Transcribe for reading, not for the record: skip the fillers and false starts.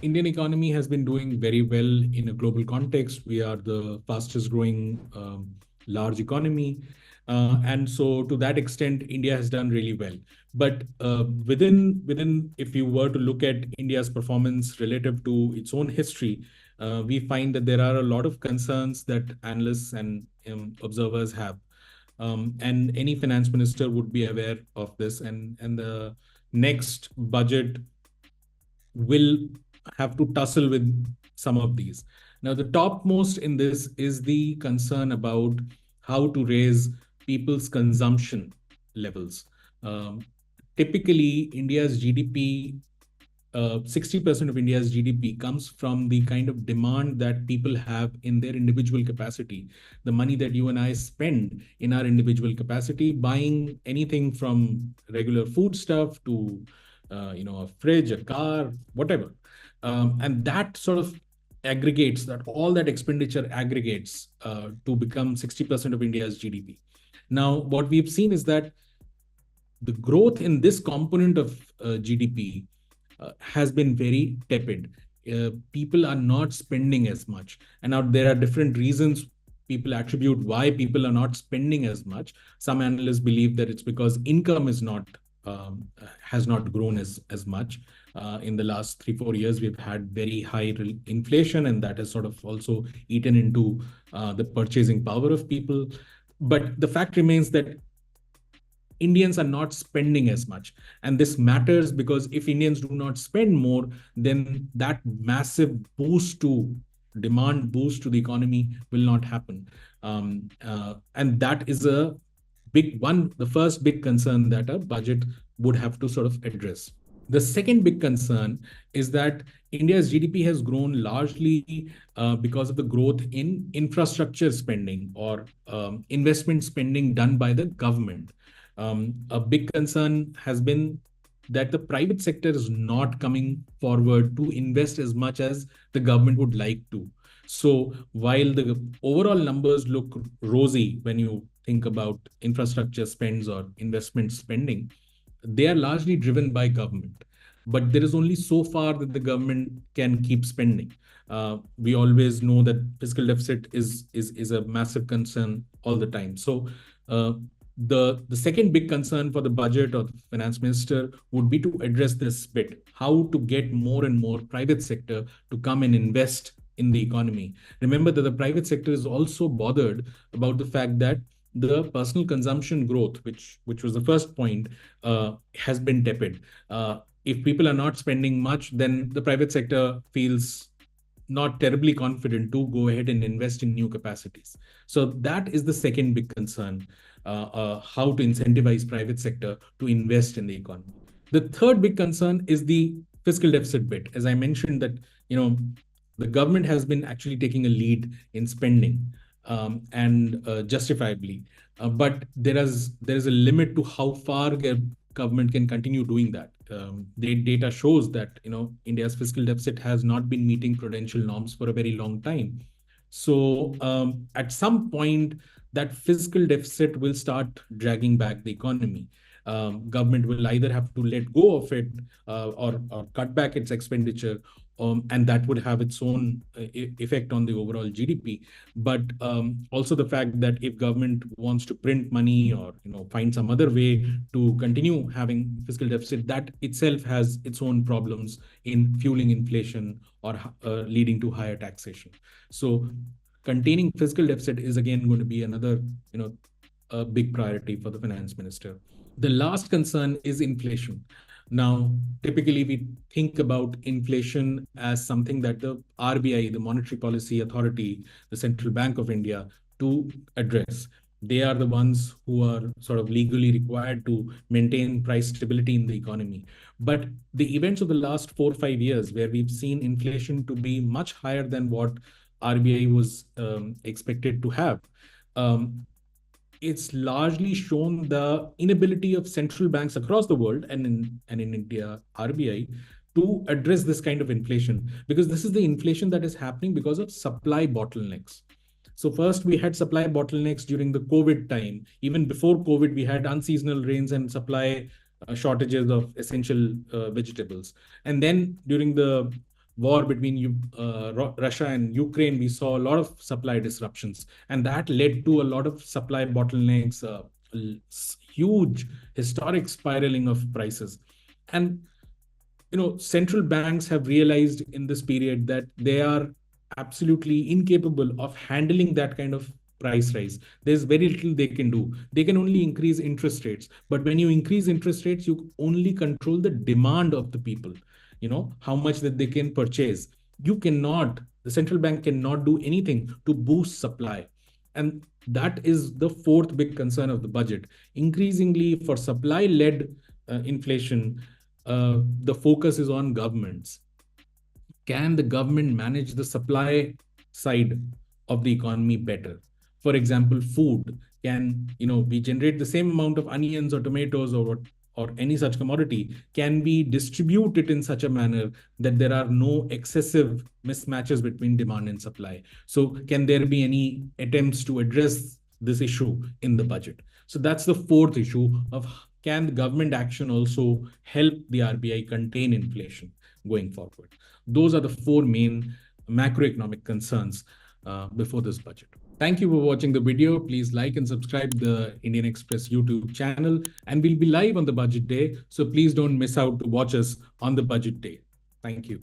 Indian economy has been doing very well in a global context. We are the fastest growing large economy. And so to that extent, India has done really well. But if you were to look at India's performance relative to its own history, we find that there are a lot of concerns that analysts and observers have. And any finance minister would be aware of this. And the next budget will have to tussle with some of these. Now, the topmost in this is the concern about how to raise people's consumption levels. Typically, India's GDP, 60% of India's GDP comes from the kind of demand that people have in their individual capacity. The money that you and I spend in our individual capacity, buying anything from regular food stuff to a fridge, a car, whatever. And that sort of aggregates, that all that expenditure aggregates to become 60% of India's GDP. Now, what we've seen is that the growth in this component of GDP has been very tepid. People are not spending as much. And now there are different reasons people attribute why people are not spending as much. Some analysts believe that it's because income is not has not grown as much. In the last 3-4 years, we've had very high inflation, and that has sort of also eaten into the purchasing power of people. But the fact remains that Indians are not spending as much. And this matters because if Indians do not spend more, then that massive demand boost to the economy will not happen. And that is the first big concern that a budget would have to sort of address. The second big concern is that India's GDP has grown largely because of the growth in infrastructure spending or investment spending done by the government. A big concern has been that the private sector is not coming forward to invest as much as the government would like to. So while the overall numbers look rosy when you think about infrastructure spends or investment spending, they are largely driven by government. But there is only so far that the government can keep spending. We always know that fiscal deficit is a massive concern all the time. So the second big concern for the budget or the finance minister would be to address this bit, how to get more and more private sector to come and invest in the economy. Remember that the private sector is also bothered about the fact that the personal consumption growth, which was the first point, has been tepid. If people are not spending much, then the private sector feels not terribly confident to go ahead and invest in new capacities. So that is the second big concern, how to incentivize private sector to invest in the economy. The third big concern is the fiscal deficit bit. As I mentioned that, the government has been actually taking a lead in spending and justifiably. But there is a limit to how far the government can continue doing that. The data shows that India's fiscal deficit has not been meeting prudential norms for a very long time. So at some point, that fiscal deficit will start dragging back the economy. Government will either have to let go of it or cut back its expenditure, and that would have its own effect on the overall GDP. But also the fact that if government wants to print money or find some other way to continue having fiscal deficit, that itself has its own problems in fueling inflation or leading to higher taxation. So containing fiscal deficit is again going to be another a big priority for the finance minister. The last concern is inflation. Now, typically we think about inflation as something that the RBI, the Monetary Policy Authority, the Central Bank of India, to address. They are the ones who are sort of legally required to maintain price stability in the economy. But the events of the last 4 or 5 years, where we've seen inflation to be much higher than what RBI was expected to have, it's largely shown the inability of central banks across the world and in India, RBI, to address this kind of inflation, because this is the inflation that is happening because of supply bottlenecks. So first we had supply bottlenecks during the COVID time. Even before COVID, we had unseasonal rains and supply shortages of essential vegetables. And then during the war between Russia and Ukraine, we saw a lot of supply disruptions, and that led to a lot of supply bottlenecks, huge historic spiraling of prices. And central banks have realized in this period that they are absolutely incapable of handling that kind of price rise. There's very little they can do. They can only increase interest rates. But when you increase interest rates, you only control the demand of the people, how much that they can purchase. The central bank cannot do anything to boost supply. And that is the fourth big concern of the budget. Increasingly, for supply led inflation, the focus is on governments. Can the government manage the supply side of the economy better? For example, food. Can we generate the same amount of onions or tomatoes or any such commodity? Can we distribute it in such a manner that there are no excessive mismatches between demand and supply? So can there be any attempts to address this issue in the budget? So that's the fourth issue of, can the government action also help the RBI contain inflation going forward? Those are the four main macroeconomic concerns before this budget. Thank you for watching the video. Please like and subscribe the Indian Express YouTube channel, and we'll be live on the budget day. So please don't miss out to watch us on the budget day. Thank you.